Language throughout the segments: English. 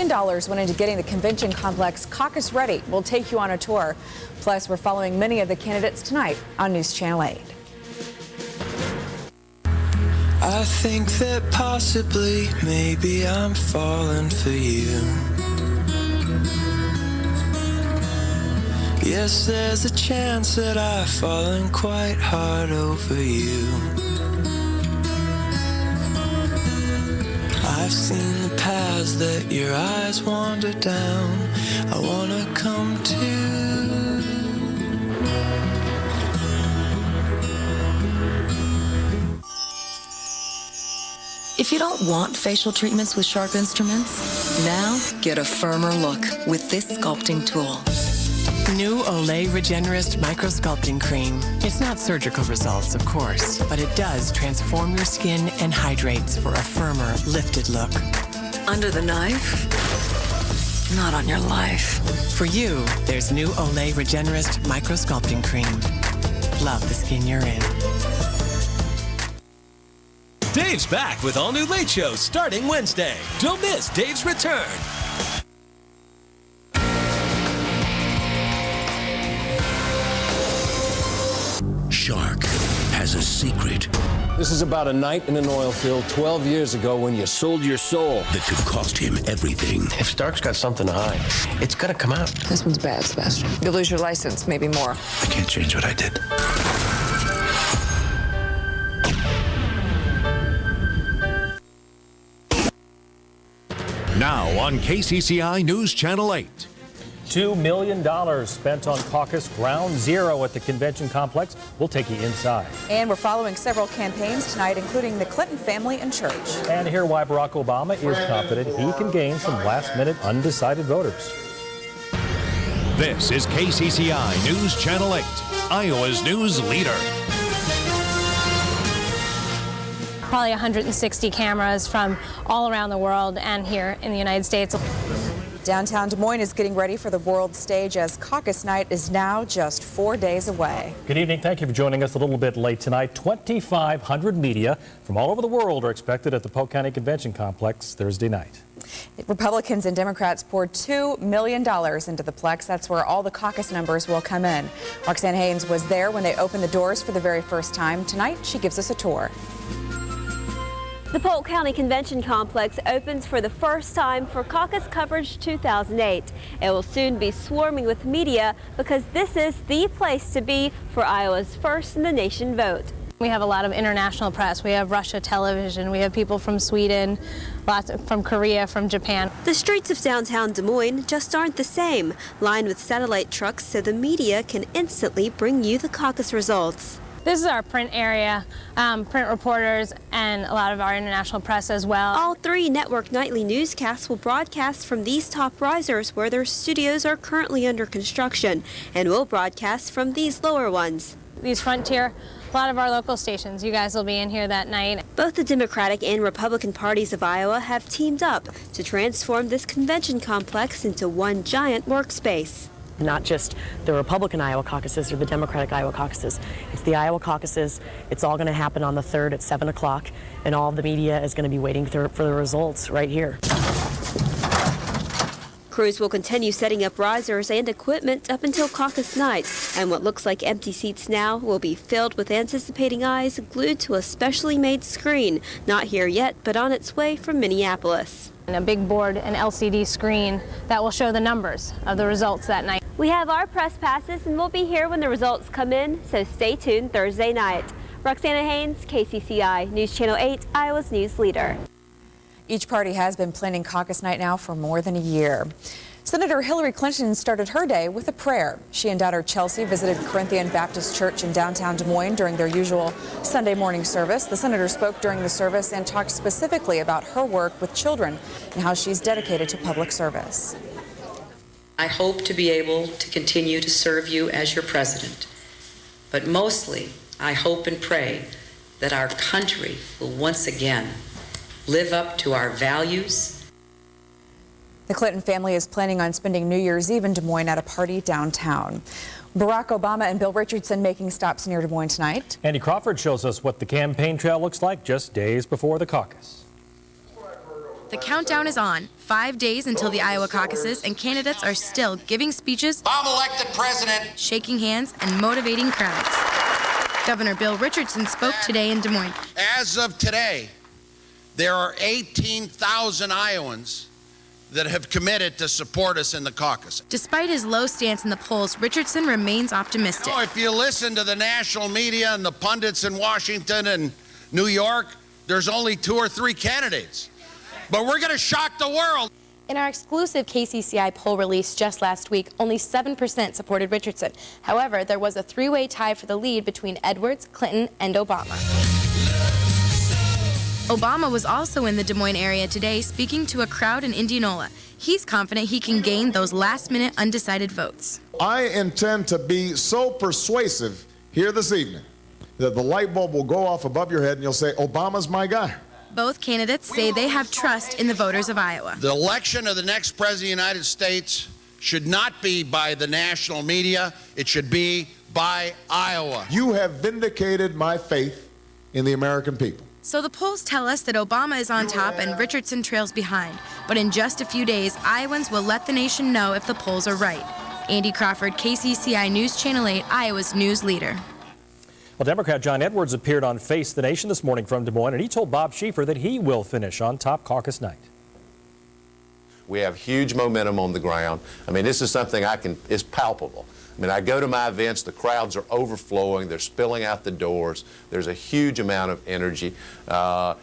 million went into getting the convention complex caucus ready. We'll take you on a tour. Plus, we're following many of the candidates tonight on News Channel 8. I think that possibly, maybe I'm falling for you. Yes, there's a chance that I've fallen quite hard over you. I've seen the paths that your eyes wander down. I wanna come to. If you don't want facial treatments with sharp instruments, now get a firmer look with this sculpting tool. New Olay Regenerist Microsculpting Cream. It's not surgical results, of course, but it does transform your skin and hydrates for a firmer, lifted look. Under the knife, not on your life. For you, there's new Olay Regenerist Microsculpting Cream. Love the skin you're in. Dave's back with all new Late Shows starting Wednesday. Don't miss Dave's return. Shark has a secret. This is about a night in an oil field 12 years ago when you sold your soul. That could cost him everything. If Stark's got something to hide, it's gonna come out. This one's bad, Sebastian. You'll lose your license, maybe more. I can't change what I did. Now on KCCI News Channel 8. $2 million spent on caucus ground zero at the convention complex. We'll take you inside. And we're following several campaigns tonight, including the Clinton family and church. And hear why Barack Obama is confident he can gain some last-minute undecided voters. This is KCCI News Channel 8, Iowa's news leader. Probably 160 cameras from all around the world and here in the United States. Downtown Des Moines is getting ready for the world stage as caucus night is now just 4 days away. Good evening. Thank you for joining us a little bit late tonight. 2,500 media from all over the world are expected at the Polk County Convention Complex Thursday night. Republicans and Democrats poured $2 million into the Plex. That's where all the caucus numbers will come in. Roxanne Haynes was there when they opened the doors for the very first time. Tonight, she gives us a tour. The Polk County Convention Complex opens for the first time for Caucus Coverage 2008. It will soon be swarming with media because this is the place to be for Iowa's first in the nation vote. We have a lot of international press. We have Russia television. We have people from Sweden, lots from Korea, from Japan. The streets of downtown Des Moines just aren't the same, lined with satellite trucks so the media can instantly bring you the caucus results. This is our print area, print reporters, and a lot of our international press as well. All three network nightly newscasts will broadcast from these top risers where their studios are currently under construction, and will broadcast from these lower ones. These Frontier, a lot of our local stations, you guys will be in here that night. Both the Democratic and Republican parties of Iowa have teamed up to transform this convention complex into one giant workspace. Not just the Republican Iowa caucuses or the Democratic Iowa caucuses. It's the Iowa caucuses. It's all going to happen on the 3rd at 7 o'clock, and all of the media is going to be waiting for the results right here. Crews will continue setting up risers and equipment up until caucus night, and what looks like empty seats now will be filled with anticipating eyes glued to a specially made screen, not here yet, but on its way from Minneapolis. And a big board, an LCD screen that will show the numbers of the results that night. We have our press passes and we'll be here when the results come in, so stay tuned Thursday night. Roxanne Haynes, KCCI News Channel 8, Iowa's news leader. Each party has been planning caucus night now for more than a year. Senator Hillary Clinton started her day with a prayer. She and daughter Chelsea visited Corinthian Baptist Church in downtown Des Moines during their usual Sunday morning service. The senator spoke during the service and talked specifically about her work with children and how she's dedicated to public service. I hope to be able to continue to serve you as your president, but mostly I hope and pray that our country will once again live up to our values. The Clinton family is planning on spending New Year's Eve in Des Moines at a party downtown. Barack Obama and Bill Richardson making stops near Des Moines tonight. Andy Crawford shows us what the campaign trail looks like just days before the caucus. The countdown is on. 5 days until the Iowa caucuses, and candidates are still giving speeches, I'm elected president, shaking hands, and motivating crowds. Governor Bill Richardson spoke today in Des Moines. As of today, there are 18,000 Iowans that have committed to support us in the caucus. Despite his low stance in the polls, Richardson remains optimistic. If you listen to the national media and the pundits in Washington and New York, there's only 2 or 3 candidates. But we're going to shock the world. In our exclusive KCCI poll released just last week, only 7% supported Richardson. However, there was a 3-way tie for the lead between Edwards, Clinton, and Obama. Obama was also in the Des Moines area today, speaking to a crowd in Indianola. He's confident he can gain those last-minute undecided votes. I intend to be so persuasive here this evening that the light bulb will go off above your head and you'll say, Obama's my guy. Both candidates say they have trust in the voters of Iowa. The election of the next president of the United States should not be by the national media. It should be by Iowa. You have vindicated my faith in the American people. So the polls tell us that Obama is on top and Richardson trails behind. But in just a few days, Iowans will let the nation know if the polls are right. Andy Crawford, KCCI News Channel 8, Iowa's news leader. Well, Democrat John Edwards appeared on Face the Nation this morning from Des Moines, and he told Bob Schieffer that he will finish on top caucus night. We have huge momentum on the ground. I mean, this is something it's palpable. I mean, I go to my events, the crowds are overflowing, they're spilling out the doors, there's a huge amount of energy.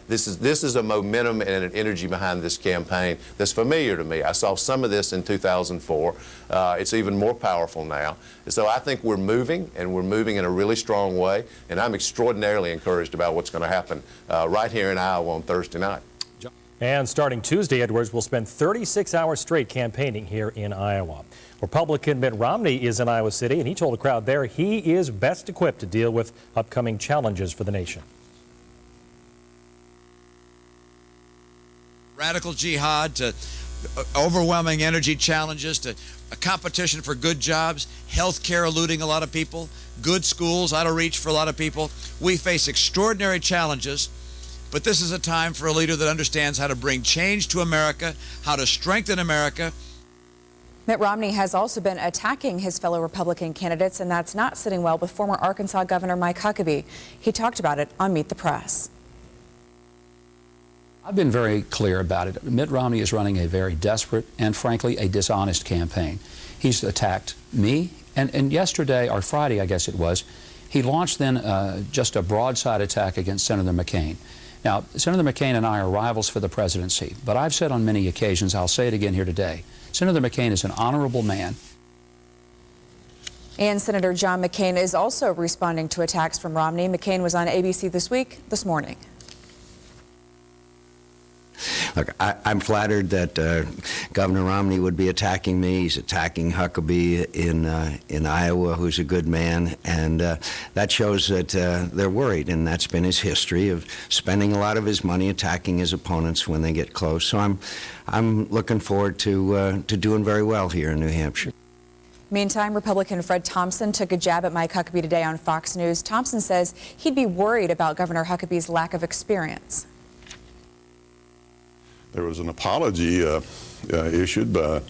This is a momentum and an energy behind this campaign that's familiar to me. I saw some of this in 2004. It's even more powerful now. And so I think we're moving, and we're moving in a really strong way, and I'm extraordinarily encouraged about what's going to happen right here in Iowa on Thursday night. And starting Tuesday, Edwards will spend 36 hours straight campaigning here in Iowa. Republican Mitt Romney is in Iowa City, and he told a crowd there he is best equipped to deal with upcoming challenges for the nation. Radical jihad to overwhelming energy challenges to a competition for good jobs, health care eluding a lot of people, good schools out of reach for a lot of people. We face extraordinary challenges. But this is a time for a leader that understands how to bring change to America, how to strengthen America. Mitt Romney has also been attacking his fellow Republican candidates, and that's not sitting well with former Arkansas Governor Mike Huckabee. He talked about it on Meet the Press. I've been very clear about it. Mitt Romney is running a very desperate and, frankly, a dishonest campaign. He's attacked me, and yesterday, or Friday, I guess it was, he launched then just a broadside attack against Senator McCain. Now, Senator McCain and I are rivals for the presidency, but I've said on many occasions, I'll say it again here today, Senator McCain is an honorable man. And Senator John McCain is also responding to attacks from Romney. McCain was on ABC This morning. Look, I'm flattered that Governor Romney would be attacking me. He's attacking Huckabee in Iowa, who's a good man, and that shows that they're worried, and that's been his history of spending a lot of his money attacking his opponents when they get close. So I'm looking forward to doing very well here in New Hampshire. Meantime, Republican Fred Thompson took a jab at Mike Huckabee today on Fox News. Thompson says he'd be worried about Governor Huckabee's lack of experience. There was an apology issued by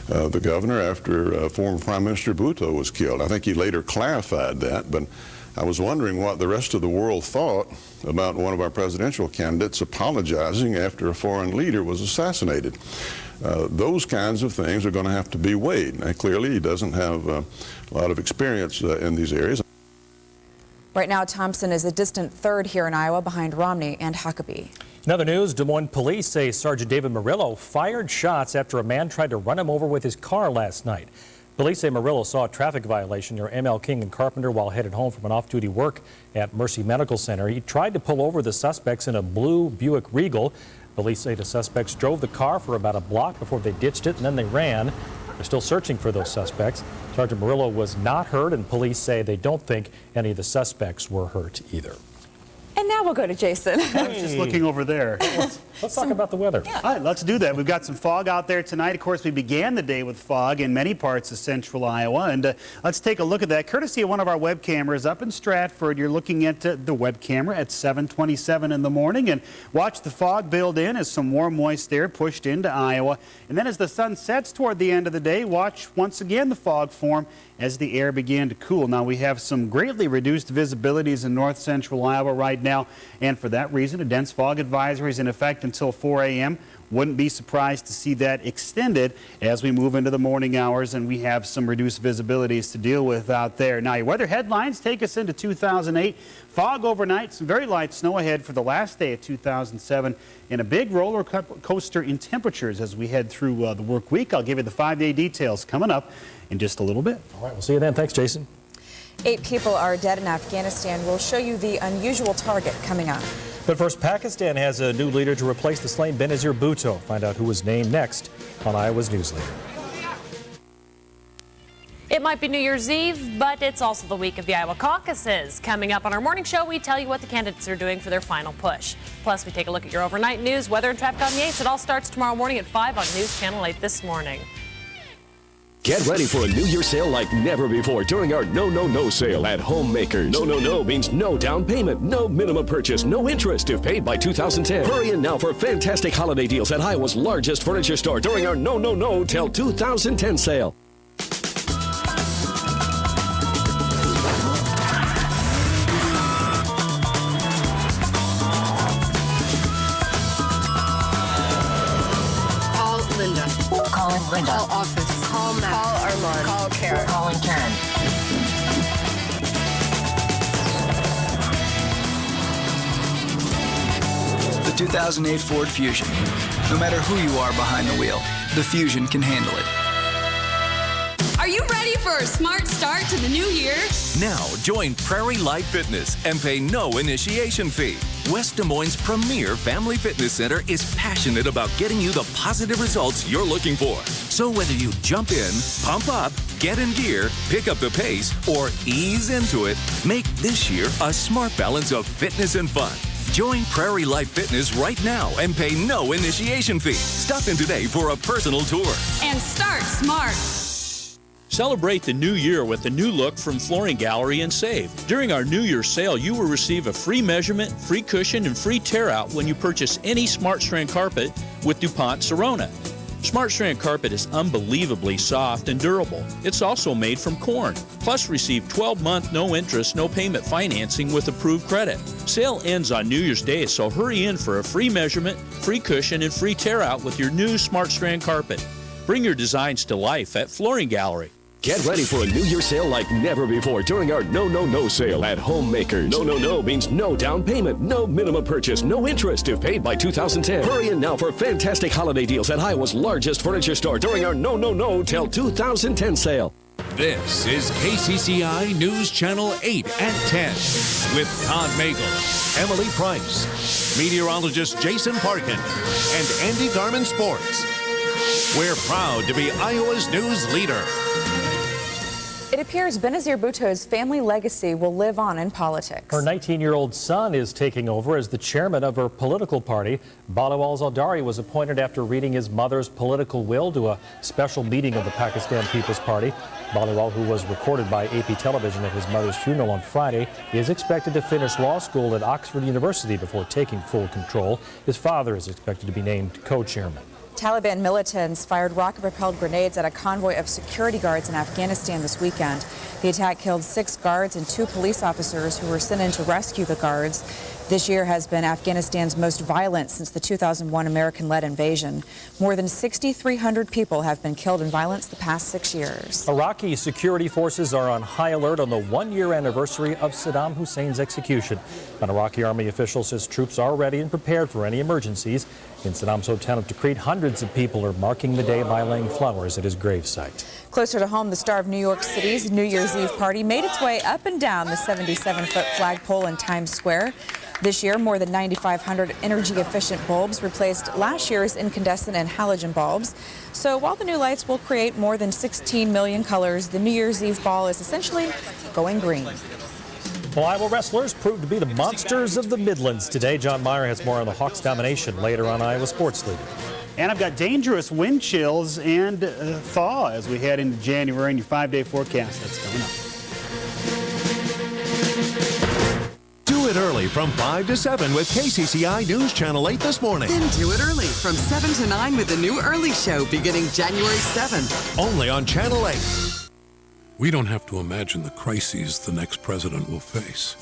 the governor after former Prime Minister Bhutto was killed. I think he later clarified that, but I was wondering what the rest of the world thought about one of our presidential candidates apologizing after a foreign leader was assassinated. Those kinds of things are going to have to be weighed. Now, clearly, he doesn't have a lot of experience in these areas. Right now, Thompson is a distant third here in Iowa behind Romney and Huckabee. In other news, Des Moines police say Sergeant David Murillo fired shots after a man tried to run him over with his car last night. Police say Murillo saw a traffic violation near ML King and Carpenter while headed home from an off-duty work at Mercy Medical Center. He tried to pull over the suspects in a blue Buick Regal. Police say the suspects drove the car for about a block before they ditched it, and then they ran. They're still searching for those suspects. Sergeant Murillo was not hurt, and police say they don't think any of the suspects were hurt either. And now Now we'll go to Jason. I was just looking over there. Let's talk about the weather. All right, let's do that. We've got some fog out there tonight. Of course, we began the day with fog in many parts of central Iowa. And let's take a look at that. Courtesy of one of our web cameras up in Stratford, you're looking at the web camera at 7:27 in the morning. And watch the fog build in as some warm, moist air pushed into Iowa. And then as the sun sets toward the end of the day, watch once again the fog form as the air began to cool. Now, we have some greatly reduced visibilities in north central Iowa right now, and for that reason, a dense fog advisory is in effect until 4 a.m. Wouldn't be surprised to see that extended as we move into the morning hours, and we have some reduced visibilities to deal with out there. Now, your weather headlines take us into 2008. Fog overnight, some very light snow ahead for the last day of 2007, and a big roller coaster in temperatures as we head through the work week. I'll give you the 5-day details coming up in just a little bit. All right, we'll see you then. Thanks, Jason. 8 people are dead in Afghanistan. We'll show you the unusual target coming up. But first, Pakistan has a new leader to replace the slain Benazir Bhutto. Find out who is named next on Iowa's News Leader. It might be New Year's Eve, but it's also the week of the Iowa caucuses. Coming up on our morning show, we tell you what the candidates are doing for their final push. Plus, we take a look at your overnight news, weather, and traffic on the 8s. It all starts tomorrow morning at 5 on News Channel 8 this morning. Get ready for a New Year sale like never before during our No, No, No sale at Homemakers. No, no, no means no down payment, no minimum purchase, no interest if paid by 2010. Hurry in now for fantastic holiday deals at Iowa's largest furniture store during our No, No, No till 2010 sale. Call Linda. Calling Linda. Call office. Call Matt. Call Armand. Call Karen. Calling Karen. The 2008 Ford Fusion. No matter who you are behind the wheel, the Fusion can handle it. Are you ready for a smart start to the new year? Now, join Prairie Life Fitness and pay no initiation fee. West Des Moines' premier family fitness center is passionate about getting you the positive results you're looking for. So whether you jump in, pump up, get in gear, pick up the pace, or ease into it, make this year a smart balance of fitness and fun. Join Prairie Life Fitness right now and pay no initiation fee. Stop in today for a personal tour. And start smart. Celebrate the new year with a new look from Flooring Gallery and save. During our New Year's sale, you will receive a free measurement, free cushion, and free tear-out when you purchase any Smart Strand carpet with DuPont Sorona. Smart Strand carpet is unbelievably soft and durable. It's also made from corn. Plus, receive 12-month no-interest, no-payment financing with approved credit. Sale ends on New Year's Day, so hurry in for a free measurement, free cushion, and free tear-out with your new Smart Strand carpet. Bring your designs to life at Flooring Gallery. Get ready for a New Year sale like never before during our No, No, No sale at Homemakers. No, no, no means no down payment, no minimum purchase, no interest if paid by 2010. Hurry in now for fantastic holiday deals at Iowa's largest furniture store during our No, No, No till 2010 sale. This is KCCI News Channel 8 at 10 with Todd Magel, Emily Price, meteorologist Jason Parkin, and Andy Garmin Sports. We're proud to be Iowa's news leader. It appears Benazir Bhutto's family legacy will live on in politics. Her 19-year-old son is taking over as the chairman of her political party. Balawal Zardari was appointed after reading his mother's political will to a special meeting of the Pakistan People's Party. Balawal, who was recorded by AP television at his mother's funeral on Friday, is expected to finish law school at Oxford University before taking full control. His father is expected to be named co-chairman. Taliban militants fired rocket-propelled grenades at a convoy of security guards in Afghanistan this weekend. The attack killed 6 guards and 2 police officers who were sent in to rescue the guards. This year has been Afghanistan's most violent since the 2001 American-led invasion. More than 6,300 people have been killed in violence the past 6 years. Iraqi security forces are on high alert on the 1-year anniversary of Saddam Hussein's execution. An Iraqi army official says troops are ready and prepared for any emergencies. In Saddam's hometown of Tikrit, hundreds of people are marking the day by laying flowers at his gravesite. Closer to home, the star of New York City's New Year's Eve party made its way up and down the 77-foot flagpole in Times Square. This year, more than 9,500 energy-efficient bulbs replaced last year's incandescent and halogen bulbs. So while the new lights will create more than 16 million colors, the New Year's Eve ball is essentially going green. Well, Iowa wrestlers proved to be the monsters of the Midlands today. John Meyer has more on the Hawks' domination later on Iowa Sports Leader. And I've got dangerous wind chills and thaw as we head into January in your 5-day forecast. That's coming up. Do it early from 5 to 7 with KCCI News Channel 8 this morning. Then do it early from 7 to 9 with the new Early Show beginning January 7th. Only on Channel 8. We don't have to imagine the crises the next president will face.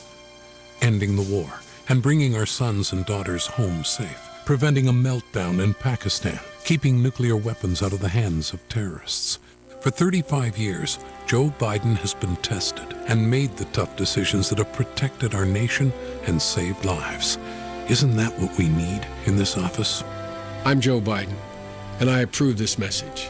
Ending the war and bringing our sons and daughters home safe. Preventing a meltdown in Pakistan. Keeping nuclear weapons out of the hands of terrorists. For 35 years, Joe Biden has been tested and made the tough decisions that have protected our nation and saved lives. Isn't that what we need in this office? I'm Joe Biden, and I approve this message.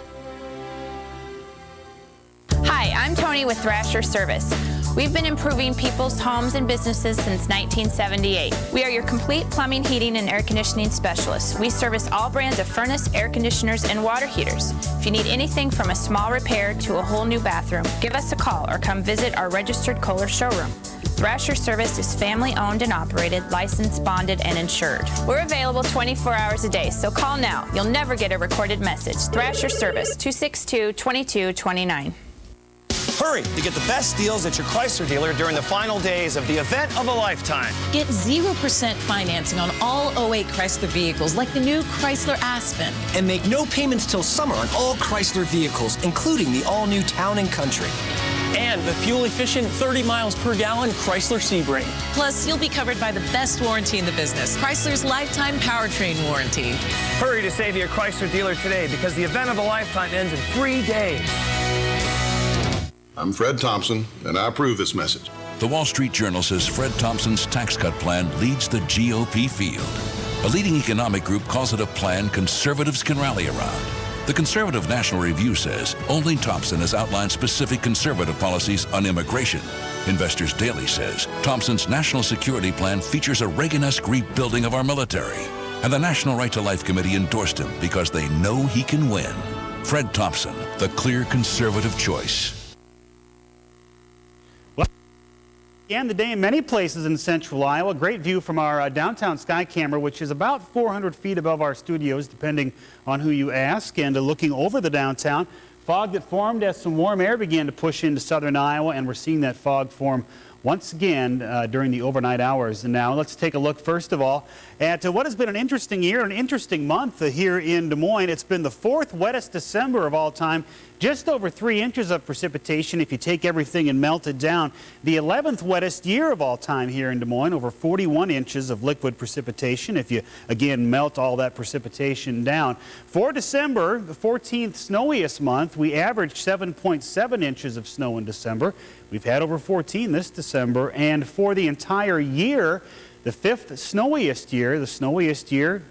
Hi, I'm Tony with Thrasher Service. We've been improving people's homes and businesses since 1978. We are your complete plumbing, heating, and air conditioning specialists. We service all brands of furnace, air conditioners, and water heaters. If you need anything from a small repair to a whole new bathroom, give us a call or come visit our registered Kohler showroom. Thrasher Service is family-owned and operated, licensed, bonded, and insured. We're available 24 hours a day, so call now. You'll never get a recorded message. Thrasher Service, 262-2229. Hurry to get the best deals at your Chrysler dealer during the final days of the event of a lifetime. Get 0% financing on all 08 Chrysler vehicles, like the new Chrysler Aspen. And make no payments till summer on all Chrysler vehicles, including the all-new Town & Country. And the fuel-efficient 30 miles per gallon Chrysler Sebring. Plus, you'll be covered by the best warranty in the business, Chrysler's lifetime powertrain warranty. Hurry to save your Chrysler dealer today, because the event of a lifetime ends in 3 days. I'm Fred Thompson, and I approve this message. The Wall Street Journal says Fred Thompson's tax cut plan leads the GOP field. A leading economic group calls it a plan conservatives can rally around. The Conservative National Review says only Thompson has outlined specific conservative policies on immigration. Investors Daily says Thompson's national security plan features a Reagan-esque rebuilding of our military. And the National Right to Life Committee endorsed him because they know he can win. Fred Thompson, the clear conservative choice. And the day in many places in central Iowa. Great view from our downtown sky camera, which is about 400 feet above our studios, depending on who you ask. And looking over the downtown, fog that formed as some warm air began to push into southern Iowa, and we're seeing that fog form once again during the overnight hours. And now let's take a look, first of all, at what has been an interesting year, an interesting month here in Des Moines. It's been the 4th wettest December of all time. Just over 3 inches of precipitation if you take everything and melt it down. The 11th wettest year of all time here in Des Moines, over 41 inches of liquid precipitation if you, again, melt all that precipitation down. For December, the 14th snowiest month, we averaged 7.7 inches of snow in December. We've had over 14 this December, and for the entire year, the 5th snowiest year,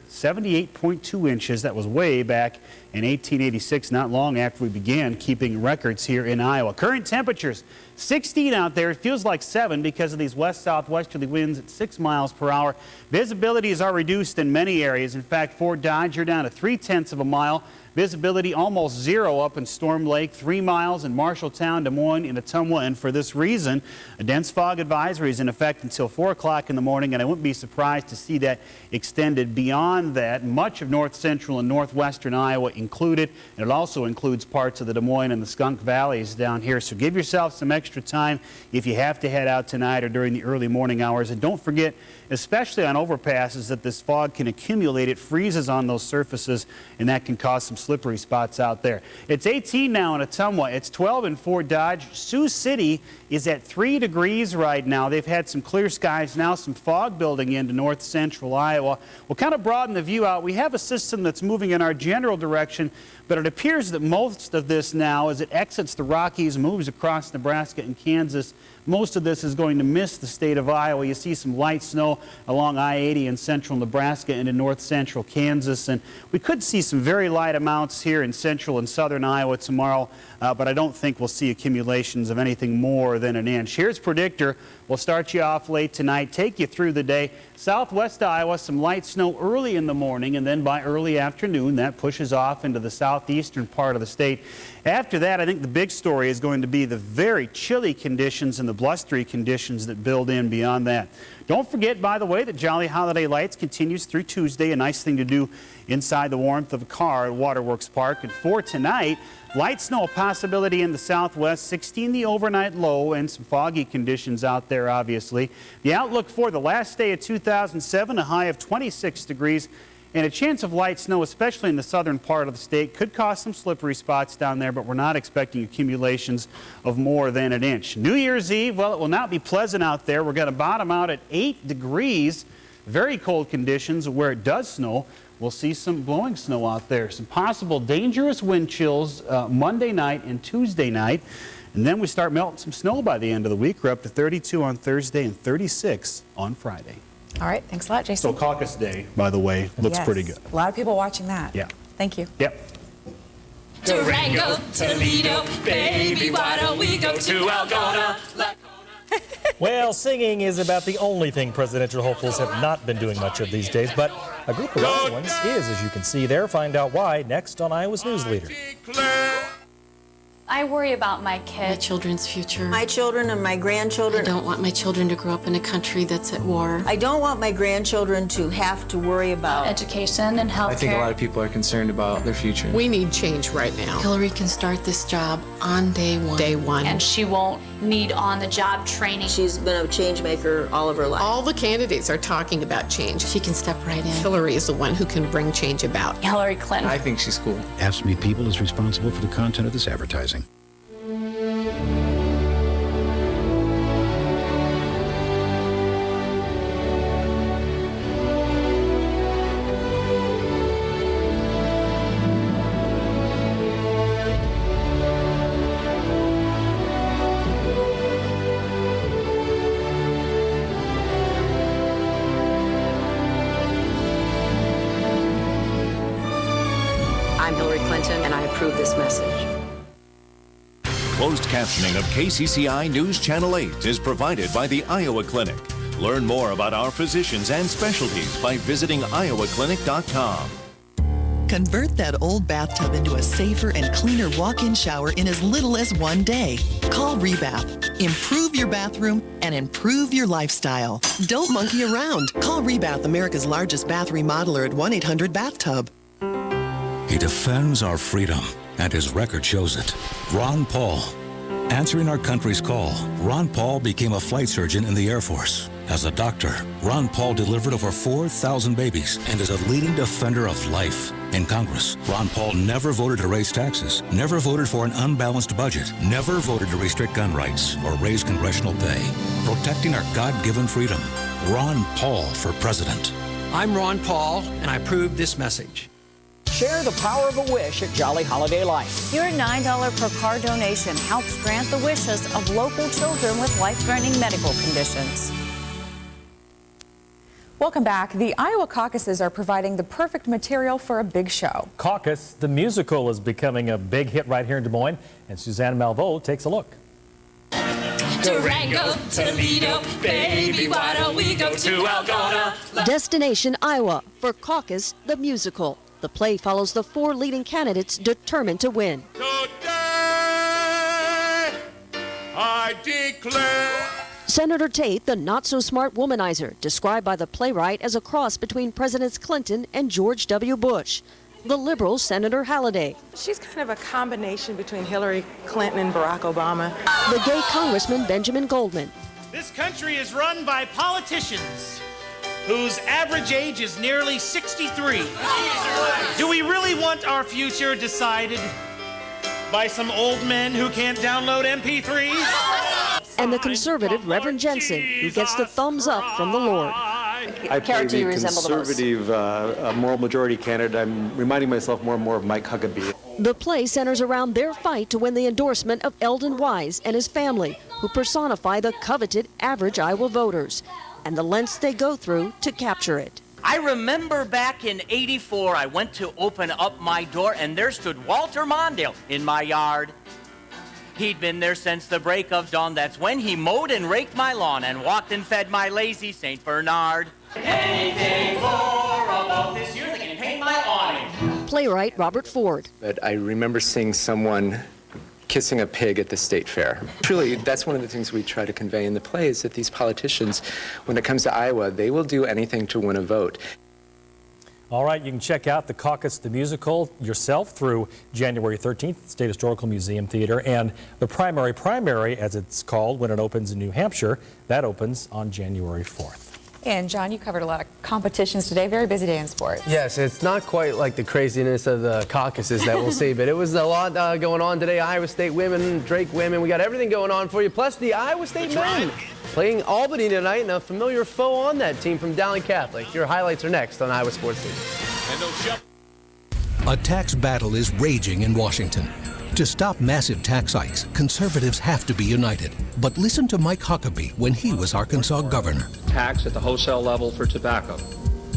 78.2 inches. That was way back in 1886, not long after we began keeping records here in Iowa. Current temperatures, 16 out there. It feels like 7 because of these west-southwesterly winds at 6 miles per hour. Visibilities are reduced in many areas. In fact, Fort Dodge, you're down to 0.3 of a mile. Visibility almost 0 up in Storm Lake, 3 miles in Marshalltown, Des Moines, and Ottumwa. And for this reason, a dense fog advisory is in effect until 4 o'clock in the morning, and I wouldn't be surprised to see that extended beyond that. Much of north central and northwestern Iowa included, and it also includes parts of the Des Moines and the Skunk Valleys down here. So give yourself some extra time if you have to head out tonight or during the early morning hours. And don't forget, especially on overpasses, that this fog can accumulate. It freezes on those surfaces, and that can cause some slippery spots out there. It's 18 now in Ottumwa. It's 12 in Fort Dodge. Sioux City is at 3 degrees right now. They've had some clear skies, now some fog building into north central Iowa. We'll kind of broaden the view out. We have a system that's moving in our general direction, but it appears that most of this now, as it exits the Rockies, moves across Nebraska and Kansas, most of this is going to miss the state of Iowa. You see some light snow along I-80 in central Nebraska and in north central Kansas. And we could see some very light amounts here in central and southern Iowa tomorrow, but I don't think we'll see accumulations of anything more than an inch. Here's Predictor. We'll start you off late tonight, take you through the day. Southwest Iowa, some light snow early in the morning, and then by early afternoon, that pushes off into the southeastern part of the state. After that, I think the big story is going to be the very chilly conditions in the blustery conditions that build in beyond that. Don't forget, by the way, that Jolly Holiday Lights continues through Tuesday, a nice thing to do inside the warmth of a car at Waterworks Park. And for tonight, light snow possibility in the southwest, 16 the overnight low, and some foggy conditions out there, obviously. The outlook for the last day of 2007, a high of 26 degrees. And a chance of light snow, especially in the southern part of the state, could cause some slippery spots down there, but we're not expecting accumulations of more than an inch. New Year's Eve, well, it will not be pleasant out there. We're going to bottom out at 8 degrees. Very cold conditions where it does snow. We'll see some blowing snow out there. Some possible dangerous wind chills Monday night and Tuesday night. And then we start melting some snow by the end of the week. We're up to 32 on Thursday and 36 on Friday. All right, thanks a lot, Jason. So Caucus Day, by the way, looks pretty good. A lot of people watching that. Yeah. Thank you. Yep. Durango, Toledo, baby, why don't we go to Algona? Well, singing is about the only thing presidential hopefuls have not been doing much of these days, but a group of other ones is, as you can see there. Find out why next on Iowa's News Leader. I worry about my kids. My children's future. My children and my grandchildren. I don't want my children to grow up in a country that's at war. I don't want my grandchildren to have to worry about education and health. I think a lot of people are concerned about their future. We need change right now. Hillary can start this job on day one. Day one. And she won't need on-the-job training. She's been a change maker all of her life. All the candidates are talking about change. She can step right in. Hillary is the one who can bring change about. Hillary Clinton. I think she's cool. Ask Me People is responsible for the content of this advertising. I'm Hillary Clinton, and I approve this message. Closed captioning of KCCI News Channel 8 is provided by the Iowa Clinic. Learn more about our physicians and specialties by visiting iowaclinic.com. Convert that old bathtub into a safer and cleaner walk-in shower in as little as 1 day. Call Rebath. Improve your bathroom and improve your lifestyle. Don't monkey around. Call Rebath, America's largest bath remodeler at 1-800-BATHTUB. He defends our freedom, and his record shows it. Ron Paul. Answering our country's call, Ron Paul became a flight surgeon in the Air Force. As a doctor, Ron Paul delivered over 4,000 babies and is a leading defender of life. In Congress, Ron Paul never voted to raise taxes, never voted for an unbalanced budget, never voted to restrict gun rights or raise congressional pay. Protecting our God-given freedom. Ron Paul for president. I'm Ron Paul, and I approve this message. Share the power of a wish at Jolly Holiday Lights. Your $9 per car donation helps grant the wishes of local children with life-threatening medical conditions. Welcome back. The Iowa caucuses are providing the perfect material for a big show. Caucus, the musical, is becoming a big hit right here in Des Moines, and Suzanne Malveaux takes a look. Durango, Toledo, baby, why don't we go to Algona? Destination Iowa for Caucus, the musical. The play follows the 4 leading candidates determined to win. Today, I declare. Senator Tate, the not-so-smart womanizer, described by the playwright as a cross between Presidents Clinton and George W. Bush. The liberal Senator Halliday. She's kind of a combination between Hillary Clinton and Barack Obama. The gay Congressman Benjamin Goldman. This country is run by politicians whose average age is nearly 63. Do we really want our future decided by some old men who can't download MP3s? And the conservative Reverend Jensen, who gets the thumbs up from the Lord. I play the conservative moral majority candidate. I'm reminding myself more and more of Mike Huckabee. The play centers around their fight to win the endorsement of Eldon Wise and his family, who personify the coveted average Iowa voters, and the lengths they go through to capture it. I remember back in '84, I went to open up my door, and there stood Walter Mondale in my yard. He'd been there since the break of dawn. That's when he mowed and raked my lawn and walked and fed my lazy St. Bernard. Anything for about this year, they can paint my awning. Playwright Robert Ford. But I remember seeing someone kissing a pig at the state fair. Truly, that's one of the things we try to convey in the play is that these politicians, when it comes to Iowa, they will do anything to win a vote. All right, you can check out the Caucus the Musical yourself through January 13th, State Historical Museum Theater, and the primary, as it's called, when it opens in New Hampshire, that opens on January 4th. And John, you covered a lot of competitions today. Very busy day in sports. Yes, it's not quite like the craziness of the caucuses that we'll see, but it was a lot going on today. Iowa State women, Drake women, we got everything going on for you. Plus the Iowa State men playing Albany tonight, and a familiar foe on that team from Dowling Catholic. Your highlights are next on Iowa Sports League. A tax battle is raging in Washington. To stop massive tax hikes, conservatives have to be united. But listen to Mike Huckabee when he was Arkansas governor. Tax at the wholesale level for tobacco.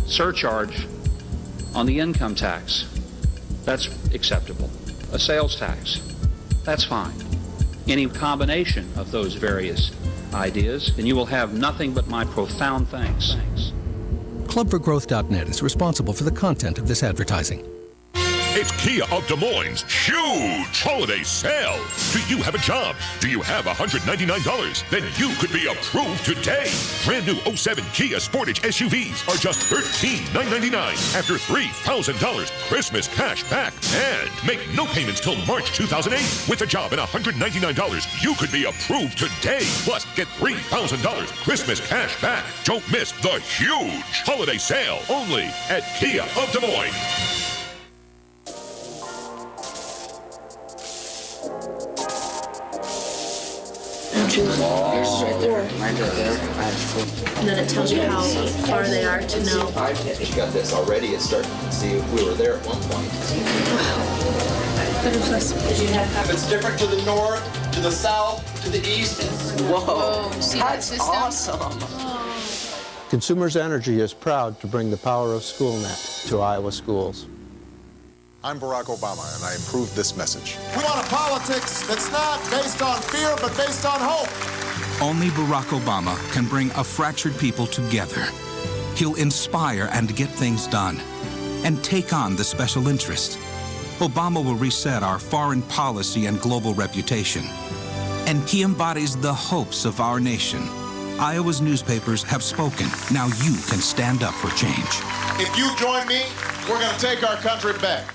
Surcharge on the income tax. That's acceptable. A sales tax. That's fine. Any combination of those various ideas, and you will have nothing but my profound thanks. Clubforgrowth.net is responsible for the content of this advertising. It's Kia of Des Moines' huge holiday sale. Do you have a job? Do you have $199? Then you could be approved today. Brand new 07 Kia Sportage SUVs are just $13,999 after $3,000 Christmas cash back. And make no payments till March 2008. With a job and $199, you could be approved today. Plus, get $3,000 Christmas cash back. Don't miss the huge holiday sale only at Kia of Des Moines. Right there. And then it tells you how far they are to know. You got this already. It's starting to see if we were there at one point. It's different to the north, to the south, to the east. Whoa, that's awesome. Consumers Energy is proud to bring the power of SchoolNet to Iowa schools. I'm Barack Obama, and I approve this message. We want a politics that's not based on fear, but based on hope. Only Barack Obama can bring a fractured people together. He'll inspire and get things done, and take on the special interests. Obama will reset our foreign policy and global reputation. And he embodies the hopes of our nation. Iowa's newspapers have spoken. Now you can stand up for change. If you join me, we're going to take our country back.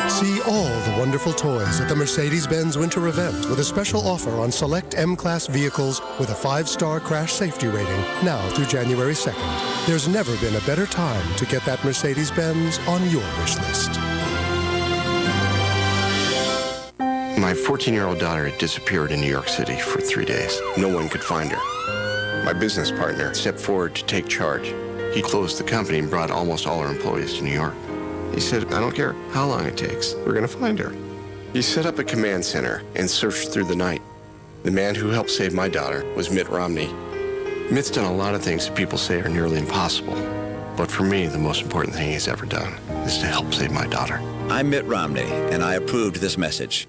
See all the wonderful toys at the Mercedes-Benz Winter Event with a special offer on select M-Class vehicles with a 5-star crash safety rating now through January 2nd. There's never been a better time to get that Mercedes-Benz on your wish list. My 14-year-old daughter had disappeared in New York City for 3 days. No one could find her. My business partner stepped forward to take charge. He closed the company and brought almost all our employees to New York. He said, I don't care how long it takes, we're going to find her. He set up a command center and searched through the night. The man who helped save my daughter was Mitt Romney. Mitt's done a lot of things that people say are nearly impossible. But for me, the most important thing he's ever done is to help save my daughter. I'm Mitt Romney, and I approved this message.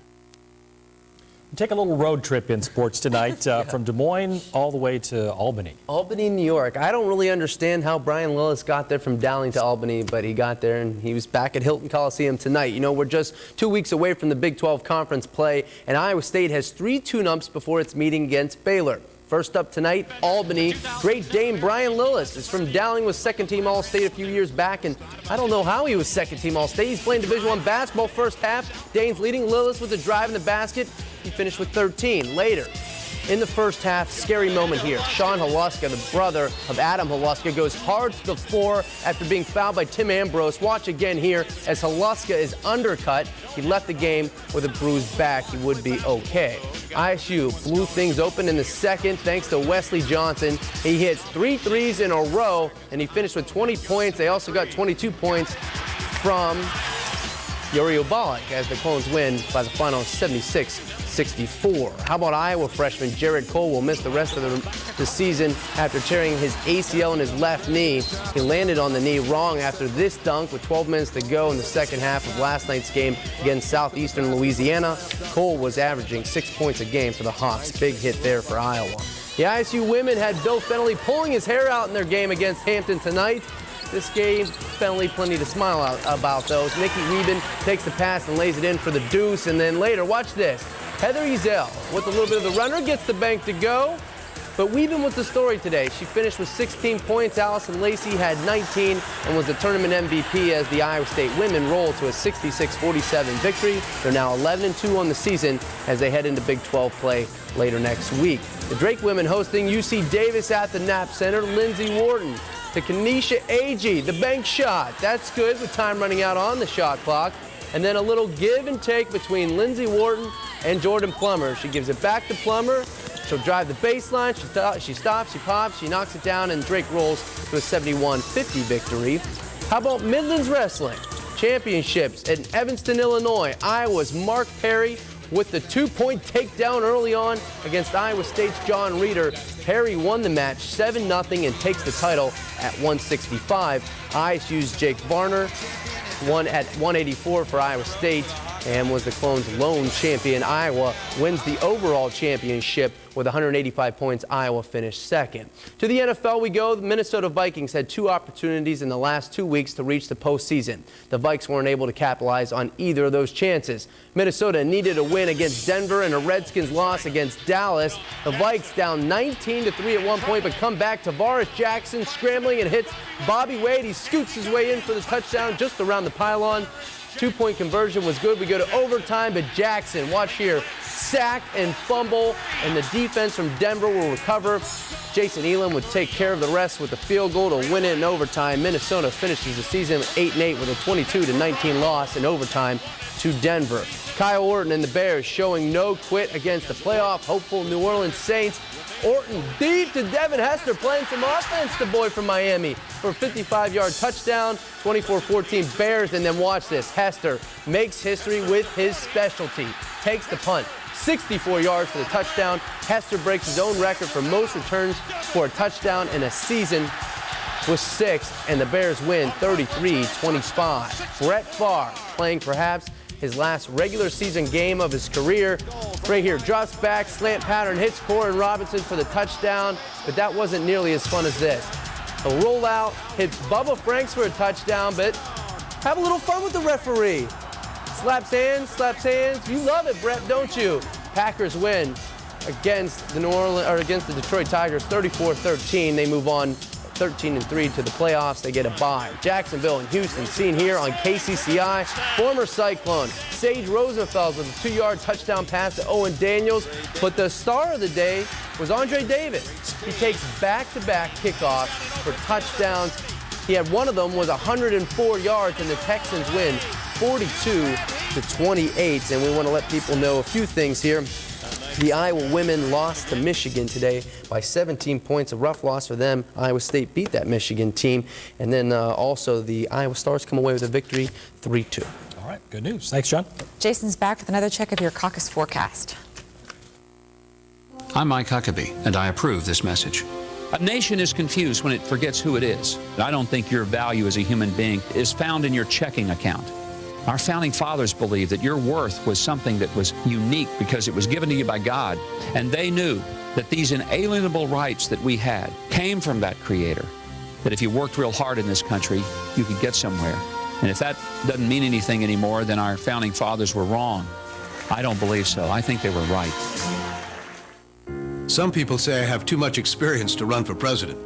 Take a little road trip in sports tonight from Des Moines all the way to Albany. Albany, New York. I don't really understand how Brian Lillis got there from Dowling to Albany, but he got there and he was back at Hilton Coliseum tonight. You know, we're just 2 weeks away from the Big 12 Conference play, and Iowa State has 3 tune-ups before its meeting against Baylor. First up tonight, Albany. Great Dane Brian Lillis is from Dowling, was second-team All-State a few years back, and I don't know how he was second-team All-State. He's playing Division I basketball first half. Dane's leading Lillis with a drive in the basket. He finished with 13. Later, in the first half, scary moment here. Sean Haluska, the brother of Adam Haluska, goes hard to the floor after being fouled by Tim Ambrose. Watch again here as Haluska is undercut. He left the game with a bruised back. He would be okay. ISU blew things open in the second thanks to Wesley Johnson. He hits 3 threes in a row, and he finished with 20 points. They also got 22 points from Yuri Obalek as the Clones win by the final 76-69. 64. How about Iowa freshman Jared Cole will miss the rest of the season after tearing his ACL in his left knee. He landed on the knee wrong after this dunk with 12 minutes to go in the second half of last night's game against Southeastern Louisiana. Cole was averaging 6 points a game for the Hawks. Big hit there for Iowa. The ISU women had Bill Fennelly pulling his hair out in their game against Hampton tonight. This game, Fennelly plenty to smile about, though. Nikki Wieben takes the pass and lays it in for the deuce, and then later, watch this. Heather Ezel, with a little bit of the runner, gets the bank to go. But Wieben was the story today. She finished with 16 points. Allison Lacey had 19 and was the tournament MVP as the Iowa State women roll to a 66-47 victory. They're now 11-2 on the season as they head into Big 12 play later next week. The Drake women hosting UC Davis at the Knapp Center. Lindsey Wharton to Kenesha Agee, the bank shot. That's good with time running out on the shot clock. And then a little give and take between Lindsey Wharton and Jordan Plummer. She gives it back to Plummer. She'll drive the baseline. She stops, she pops, she knocks it down, and Drake rolls to a 71-50 victory. How about Midlands Wrestling? Championships in Evanston, Illinois. Iowa's Mark Perry with the 2-point takedown early on against Iowa State's John Reeder. Perry won the match 7-0 and takes the title at 165. ISU's Jake Varner won at 184 for Iowa State and was the Clones' lone champion. Iowa wins the overall championship with 185 points. Iowa finished second. To the NFL we go. The Minnesota Vikings had 2 opportunities in the last 2 weeks to reach the postseason. The Vikes weren't able to capitalize on either of those chances. Minnesota needed a win against Denver and a Redskins loss against Dallas. The Vikes down 19-3 at one point, but come back. Tavares Jackson scrambling and hits Bobby Wade. He scoots his way in for the touchdown just around the pylon. 2-point conversion was good. We go to overtime, but Jackson, watch here, sack and fumble, and the defense from Denver will recover. Jason Elam would take care of the rest with a field goal to win it in overtime. Minnesota finishes the season 8-8 with a 22-19 loss in overtime to Denver. Kyle Orton and the Bears showing no quit against the playoff hopeful New Orleans Saints. Orton deep to Devin Hester playing some offense, the boy from Miami, for a 55-yard touchdown, 24-14 Bears. And then watch this. Hester makes history with his specialty. Takes the punt. 64 yards for the touchdown. Hester breaks his own record for most returns for a touchdown in a season with 6, and the Bears win 33-25. Brett Favre playing perhaps his last regular season game of his career. Right here, drops back, slant pattern, hits Corin Robinson for the touchdown, but that wasn't nearly as fun as this. A rollout, hits Bubba Franks for a touchdown, but have a little fun with the referee. Slaps hands. You love it, Brett, don't you? Packers win against the Detroit Tigers 34-13. They move on 13-3 to the playoffs. They get a bye. Jacksonville and Houston seen here on KCCI. Former Cyclone Sage Rosenfels with a 2-yard touchdown pass to Owen Daniels. But the star of the day was Andre Davis. He takes back-to-back kickoffs for touchdowns. He had one of them was 104 yards, and the Texans win 42-28. And we want to let people know a few things here. The Iowa women lost to Michigan today by 17 points, a rough loss for them. Iowa State beat that Michigan team. And then also the Iowa Stars come away with a victory, 3-2. All right, good news. Thanks, John. Jason's back with another check of your caucus forecast. I'm Mike Huckabee, and I approve this message. A nation is confused when it forgets who it is. I don't think your value as a human being is found in your checking account. Our founding fathers believed that your worth was something that was unique because it was given to you by God. And they knew that these inalienable rights that we had came from that Creator. That if you worked real hard in this country, you could get somewhere. And if that doesn't mean anything anymore, then our founding fathers were wrong. I don't believe so. I think they were right. Some people say I have too much experience to run for president.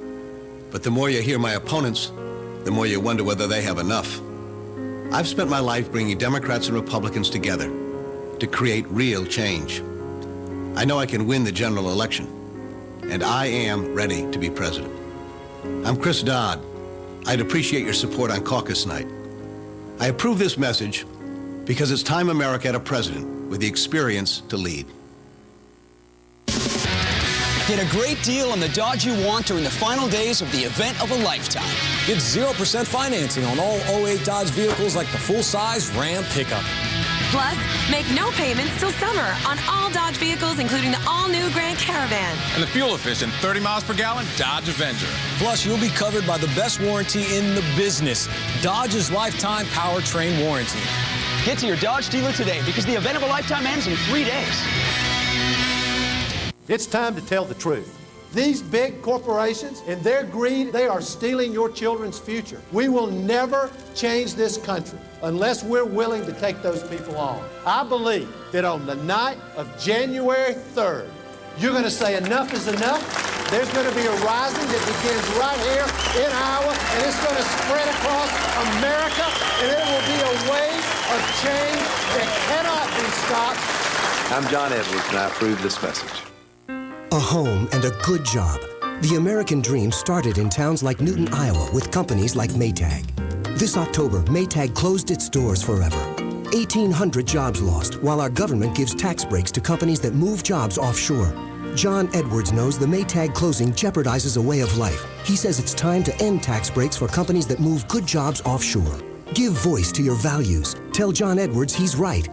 But the more you hear my opponents, the more you wonder whether they have enough. I've spent my life bringing Democrats and Republicans together to create real change. I know I can win the general election, and I am ready to be president. I'm Chris Dodd. I'd appreciate your support on caucus night. I approve this message because it's time America had a president with the experience to lead. Get a great deal on the Dodge you want during the final days of the event of a lifetime. Get 0% financing on all 08 Dodge vehicles like the full-size Ram pickup. Plus, make no payments till summer on all Dodge vehicles, including the all-new Grand Caravan. And the fuel-efficient 30 miles per gallon Dodge Avenger. Plus, you'll be covered by the best warranty in the business, Dodge's lifetime powertrain warranty. Get to your Dodge dealer today because the event of a lifetime ends in 3 days. It's time to tell the truth. These big corporations, in their greed, they are stealing your children's future. We will never change this country unless we're willing to take those people on. I believe that on the night of January 3rd, you're going to say enough is enough. There's going to be a rising that begins right here in Iowa, and it's going to spread across America, and it will be a wave of change that cannot be stopped. I'm John Edwards, and I approve this message. A home and a good job. The American dream started in towns like Newton, Iowa, with companies like Maytag. This October, Maytag closed its doors forever. 1,800 jobs lost, while our government gives tax breaks to companies that move jobs offshore. John Edwards knows the Maytag closing jeopardizes a way of life. He says it's time to end tax breaks for companies that move good jobs offshore. Give voice to your values. Tell John Edwards he's right.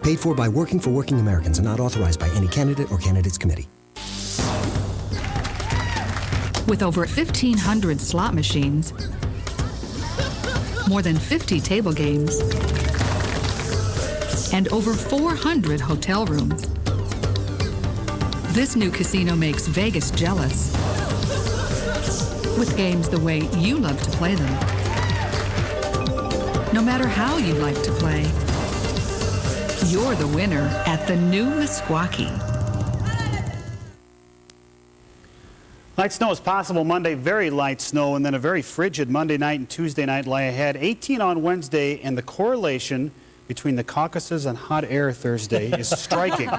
Paid for by Working for Working Americans and not authorized by any candidate or candidates committee. With over 1,500 slot machines, more than 50 table games, and over 400 hotel rooms, this new casino makes Vegas jealous. With games the way you love to play them. No matter how you like to play, you're the winner at the new Meskwaki. Light snow is possible Monday, very light snow, and then a very frigid Monday night and Tuesday night lie ahead. 18 on Wednesday, and the correlation between the Caucasus and hot air Thursday is striking.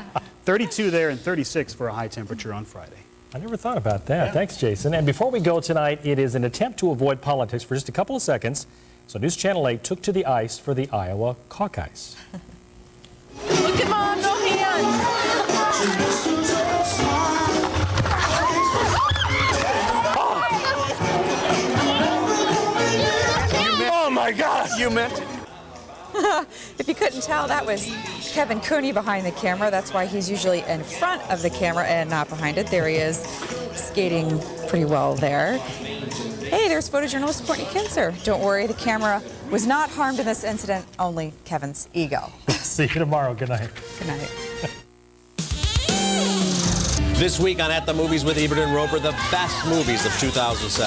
32 there and 36 for a high temperature on Friday. I never thought about that. Yeah. Thanks, Jason. And before we go tonight, it is an attempt to avoid politics for just a couple of seconds. So News Channel 8 took to the ice for the Iowa caucus. Look at Mom, no hands. Oh my God, you meant it. If you couldn't tell, that was Kevin Cooney behind the camera. That's why he's usually in front of the camera and not behind it. There he is, skating pretty well there. Hey, there's photojournalist Courtney Kinzer. Don't worry, the camera was not harmed in this incident, only Kevin's ego. See you tomorrow. Good night. Good night. This week on At the Movies with Ebert and Roper, the best movies of 2007.